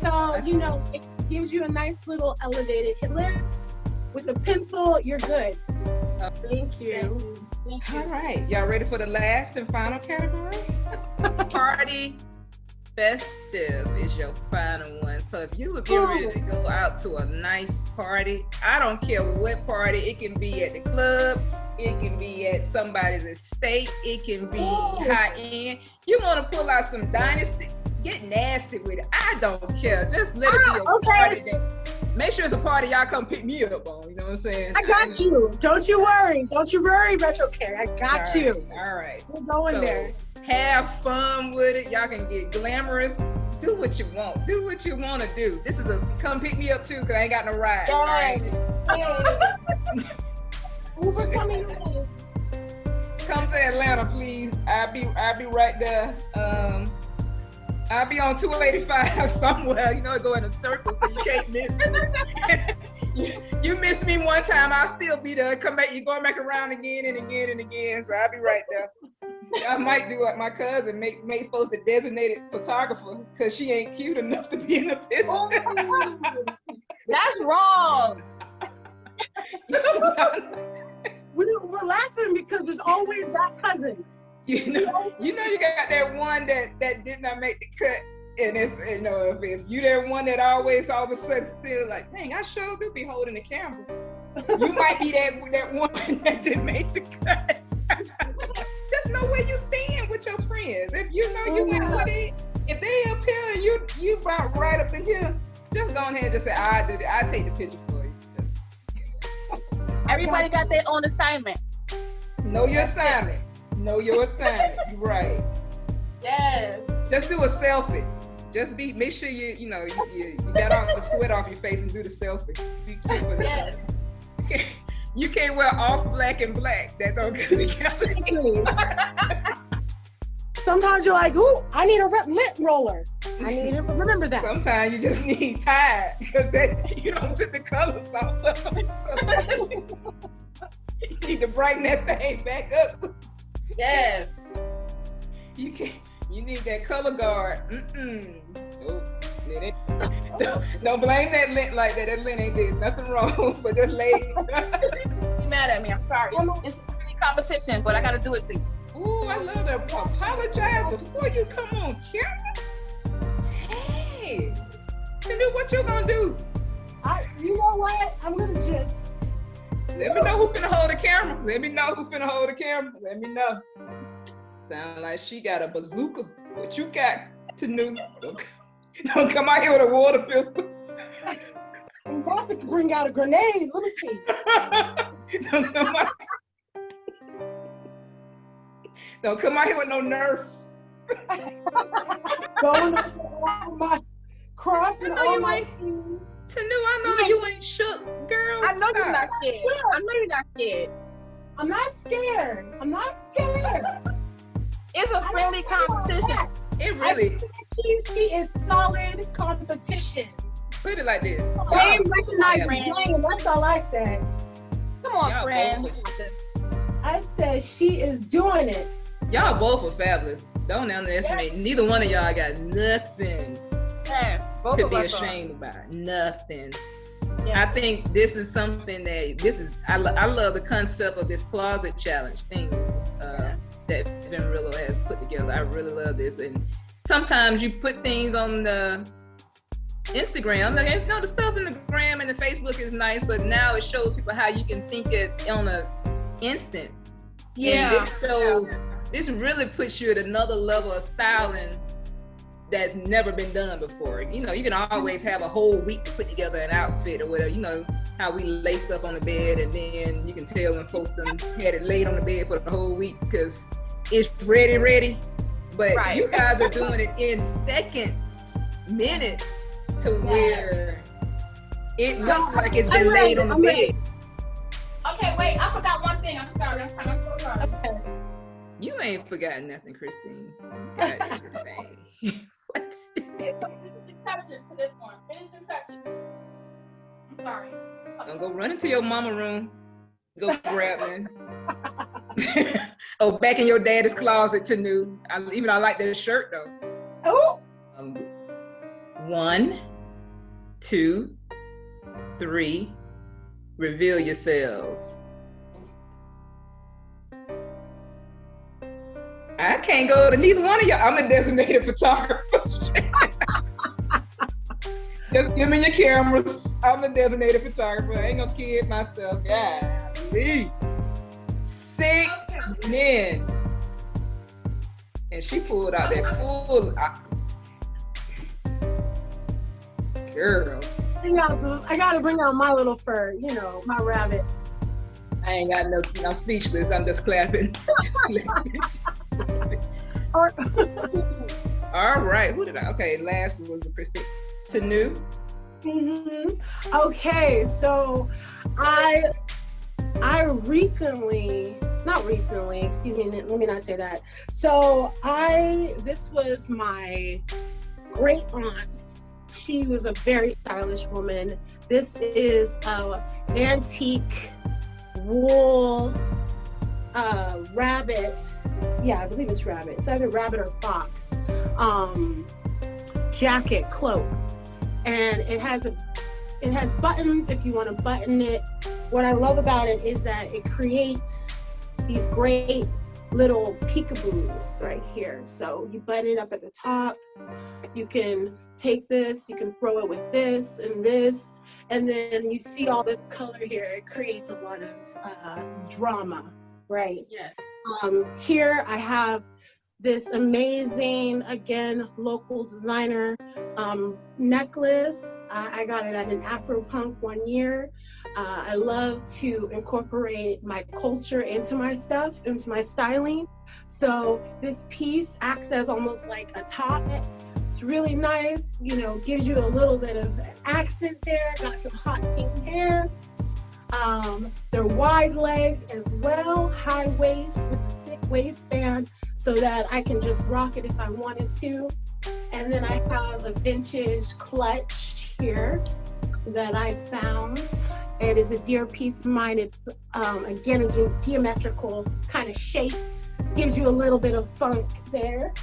Speaker 2: So, you know, it gives you a nice little elevated hip lift. With the pencil, you're good. Thank you.
Speaker 4: All right, y'all ready for the last and final category? Party festive is your final one. So if you was getting ready to go out to a nice party, I don't care what party, it can be at the club, it can be at somebody's estate, it can be high end. You want to pull out some Dynasty, get nasty with it. I don't care. Just let it be a party that. Make sure it's a party y'all come pick me up on. You know what I'm saying?
Speaker 2: I got you. Don't you worry. Don't you worry, Retro K. I got you.
Speaker 4: All right.
Speaker 2: We're going there.
Speaker 4: Have fun with it. Y'all can get glamorous. Do what you want. Do what you want to do. This is a come pick me up too, because I ain't got no ride.
Speaker 2: Uber coming in.
Speaker 4: Come to Atlanta, please. I'll be right there. I'll be on 285 somewhere. You know, go in a circle so you can't miss me. You miss me one time, I'll still be there. Come back, you're going back around again and again and again. So I'll be right there. I might do like my cousin, make folks the designated photographer, because she ain't cute enough to be in the picture.
Speaker 3: That's wrong.
Speaker 2: We're laughing because there's always that cousin.
Speaker 4: You know, you got that one that did not make the cut, and if you that one that always all of a sudden still like, dang, I sure do be holding the camera. You might be that one that didn't make the cut. Just know where you stand with your friends. If you know you went with it, if they up here and you about right up in here, just go ahead and just say, I did it. I take the picture for you.
Speaker 3: Everybody got their own assignment.
Speaker 4: Know your assignment. Know your assignment. You're right.
Speaker 3: Yes.
Speaker 4: Just do a selfie. Just make sure you got all the sweat off your face and do the selfie. Be careful.
Speaker 3: Yes.
Speaker 4: You can't wear off black and black. That don't go together.
Speaker 2: Sometimes you're like, ooh, I need a lint roller. I need to remember that.
Speaker 4: Sometimes you just need Tide because you don't took the colors off. You need to brighten that thing back up.
Speaker 3: Yes.
Speaker 4: You need that color guard. Don't blame that lint like that. That lint ain't did nothing wrong, but just lay.
Speaker 3: You mad at me? I'm sorry. It's a friendly competition, but I gotta do it to you.
Speaker 4: Ooh, I love to apologize before you come on camera. Dang. Tinu, what you gonna do?
Speaker 2: You know what? I'm gonna just.
Speaker 4: Let me know who finna hold the camera. Let me know. Sound like she got a bazooka. What you got, Tinu? Don't come out here with a water pistol.
Speaker 2: I'm about to bring out a grenade. Let me see.
Speaker 4: Don't come out here with no Nerf.
Speaker 2: Going on my crossing all my feet.
Speaker 4: Tinu, I know you ain't shook, girl.
Speaker 3: I know you're not scared.
Speaker 2: Yeah.
Speaker 3: I know you're not scared.
Speaker 2: I'm not scared.
Speaker 3: It's a friendly competition.
Speaker 4: It really.
Speaker 2: She is solid competition.
Speaker 4: Put it like this.
Speaker 2: They ain't recognize me playing. That's all I said.
Speaker 3: Come on,
Speaker 4: Y'all
Speaker 3: friend.
Speaker 2: I said she is doing it.
Speaker 4: Y'all both are fabulous. Don't underestimate. Yes. Neither one of y'all got nothing to be ashamed about. Nothing. Yeah. I think this is something I love the concept of this closet challenge thing that Venrillo has put together. I really love this. And sometimes you put things on the Instagram. Like, the stuff in the gram and the Facebook is nice, but now it shows people how you can think it on an instant.
Speaker 3: Yeah.
Speaker 4: And this really puts you at another level of styling that's never been done before. You can always have a whole week to put together an outfit or whatever. How we lay stuff on the bed and then you can tell when folks done had it laid on the bed for the whole week because it's ready. But you guys are doing it in seconds, minutes, to where it looks like it's been laid on the bed.
Speaker 3: Okay, wait, I forgot one thing. I'm sorry. I'm so sorry.
Speaker 2: Okay.
Speaker 4: You ain't forgotten nothing, Christine. You got everything. What?
Speaker 3: Finish this one. I'm sorry.
Speaker 4: Don't go run into your mama room. Go grab me. Oh, back in your daddy's closet, Tinu. I like that shirt though.
Speaker 2: Oh.
Speaker 4: 1, 2, 3. Reveal yourselves. I can't go to neither one of y'all. I'm a designated photographer. Just give me your cameras. I'm a designated photographer. I ain't gonna kid myself. Golly. 6 men. And she pulled out that full. Girls.
Speaker 2: I gotta bring out my little fur, my rabbit.
Speaker 4: I ain't got no, I'm speechless. I'm just clapping. All right. Who did I? Okay, last was Christine. Tinu.
Speaker 2: Okay, so I recently, not recently, excuse me, let me not say that. So this was my great aunt. She was a very stylish woman. This is antique wool rabbit. Yeah, I believe it's rabbit. It's either rabbit or fox. Jacket, cloak. And it has buttons if you want to button it. What I love about it is that it creates these great little peekaboos right here. So you button it up at the top. You can take this, you can throw it with this, and then you see all this color here. It creates a lot of drama, right?
Speaker 3: Yes.
Speaker 2: Here I have this amazing, again, local designer necklace. I got it at an Afropunk one year. I love to incorporate my culture into my stuff, into my styling. So this piece acts as almost like a top It's really nice, you know, gives you a little bit of an accent there. Got some hot pink hair. They're wide leg as well, high waist with a thick waistband so that I can just rock it if I wanted to. And then I have a vintage clutch here that I found. It is a dear piece of mine. It's again, a geometrical kind of shape. Gives you a little bit of funk there.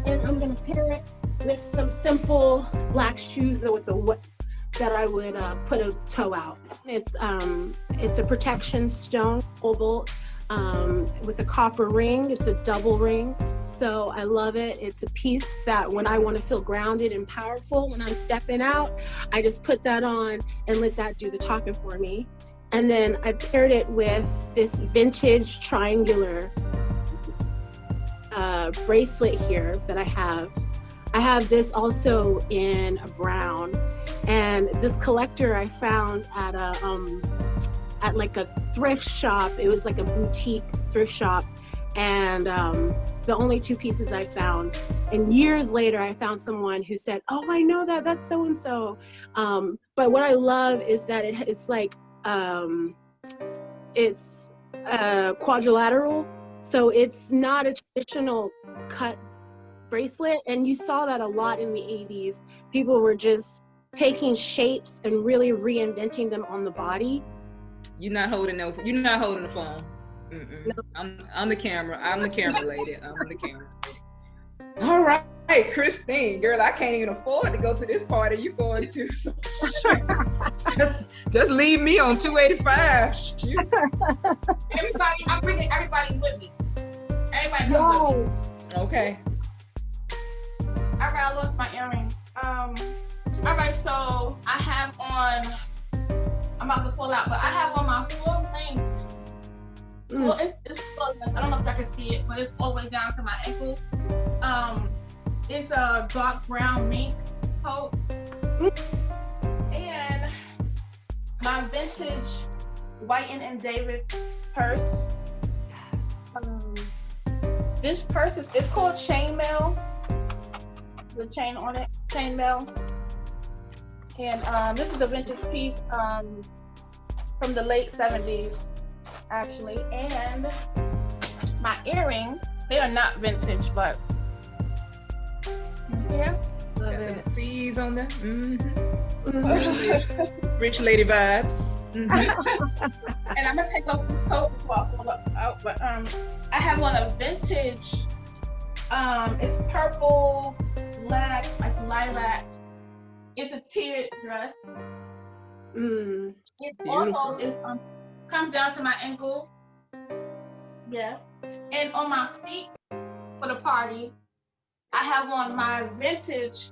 Speaker 2: And I'm gonna pair it with some simple black shoes that I would put a toe out. It's a protection stone oval with a copper ring. It's a double ring, so I love it. It's a piece that when I want to feel grounded and powerful when I'm stepping out, I just put that on and let that do the talking for me. And then I paired it with this vintage triangular bracelet here that I have. I have this also in a brown, and this collector I found at like a thrift shop. It was like a boutique thrift shop, and the only two pieces I found. And years later, I found someone who said, "Oh, I know that. That's so and so." But what I love is that it's like it's quadrilateral, so it's not a traditional cut bracelet. And you saw that a lot in the 80s. People were just taking shapes and really reinventing them on the body.
Speaker 4: You're not holding the phone. Mm-mm. No. I'm the camera. I'm the camera lady. I'm the camera lady. All right, Christine, girl, I can't even afford to go to this party you going to. just leave me on 285. Shoot.
Speaker 3: Everybody, I'm bringing everybody with me. Everybody comes with me. Okay. All right, I lost my earring. All right, so I have on, I'm about to pull out, but I have on my full length. Well, it's full length. I don't know if I can see it, but it's all the way down to my ankle. It's a dark brown mink coat. And my vintage White and Davis purse. This purse it's called chainmail. The chain on it, chainmail. And this is a vintage piece from the late 70s, actually. And my earrings, they are not vintage, but yeah.
Speaker 4: Got them C's on them. Rich lady vibes.
Speaker 3: And I'm gonna take off this coat before I pull it out. But I have on a vintage. It's purple, black, like lilac. It's a tiered dress. It also is comes down to my ankles. Yes. And on my feet for the party, I have on my vintage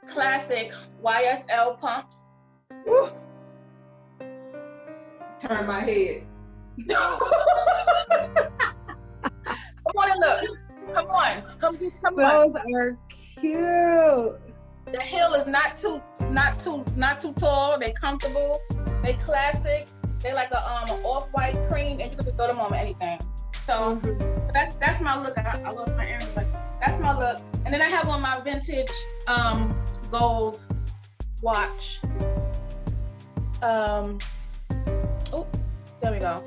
Speaker 3: classic YSL pumps.
Speaker 4: Woo. Turn my head.
Speaker 3: Come on and look. Come on. Come
Speaker 2: Those are cute.
Speaker 3: The heel is not too tall. They comfortable. They classic. They like a off-white cream, and you can just throw them on anything. So that's my look. I love my earrings, but that's my look. And then I have on my vintage gold watch. Oh, there we go.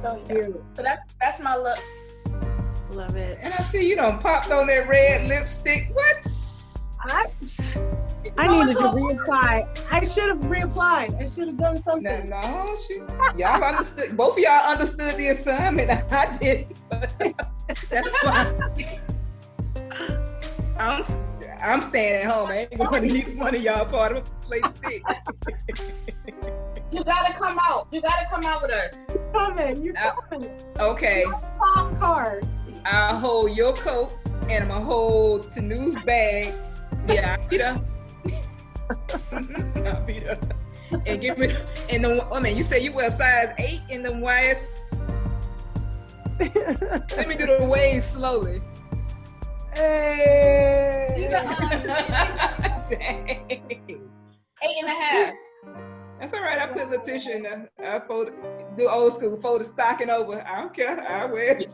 Speaker 3: So that's my look.
Speaker 2: Love it.
Speaker 4: And I see you done popped on that red lipstick. What?
Speaker 2: I needed to reapply. I should have reapplied. I should have done something.
Speaker 4: No, y'all understood. Both of y'all understood the assignment. I didn't. That's fine. I'm staying at home. I ain't going to need one of y'all part of a place sick.
Speaker 3: You gotta come out. You gotta come out with us.
Speaker 2: You're coming.
Speaker 4: Okay.
Speaker 2: Palm card.
Speaker 4: I'll hold your coat, and I'm gonna hold Tinu's bag. Yeah, I'll beat her. And give me, you say you wear size 8 in the YS. Let me do the wave slowly.
Speaker 2: Hey.
Speaker 3: 8.5.
Speaker 4: That's all right. I put Letitia in there. I do old school, fold the stocking over. I don't care. I wear it.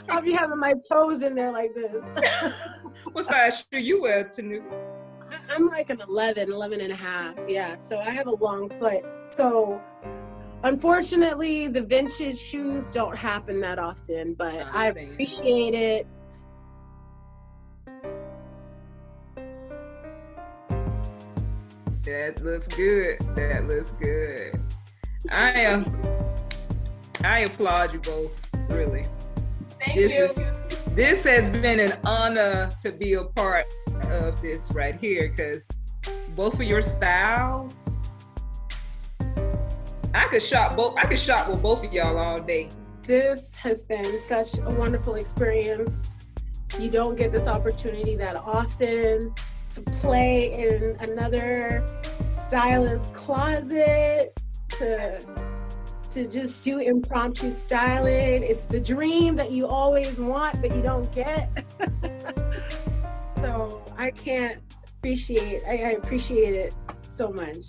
Speaker 2: I'll be having my toes in there like this.
Speaker 4: What size shoe you wear, Tinu?
Speaker 2: I'm like an 11 and a half. Yeah, so I have a long foot. So unfortunately, the vintage shoes don't happen that often, but I appreciate it.
Speaker 4: That looks good. That looks good. I applaud you both, really.
Speaker 3: Thank you.
Speaker 4: This has been an honor to be a part of this right here, because both of your styles, I could shop with both of y'all all day.
Speaker 2: This has been such a wonderful experience. You don't get this opportunity that often to play in another stylist's closet, to just do impromptu styling. It's the dream that you always want, but you don't get. So I can't appreciate, I appreciate it so much.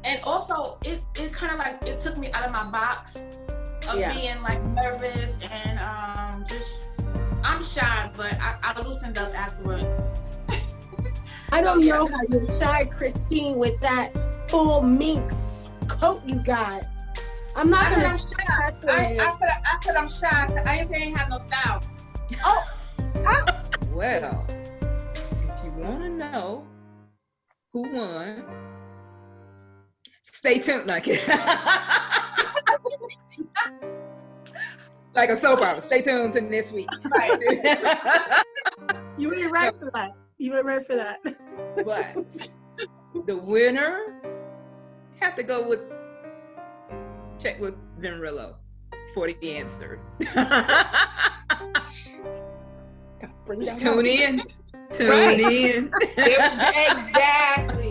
Speaker 3: And also, it kind of like, it took me out of my box of being like nervous and I'm shy, but I loosened up afterwards.
Speaker 2: I don't know how you're shy, Christine, with that full minx coat you got. I'm not gonna.
Speaker 3: I'm shy. I said I'm shy. I ain't have no style.
Speaker 2: Oh.
Speaker 4: Well, if you want to know who won, stay tuned. Like like a soap opera. Stay tuned to next week.
Speaker 3: Right.
Speaker 2: You were right for that. You were right for that.
Speaker 4: But the winner have to go with check with Venrillo for the answer.
Speaker 2: Tune
Speaker 4: in.
Speaker 2: Exactly.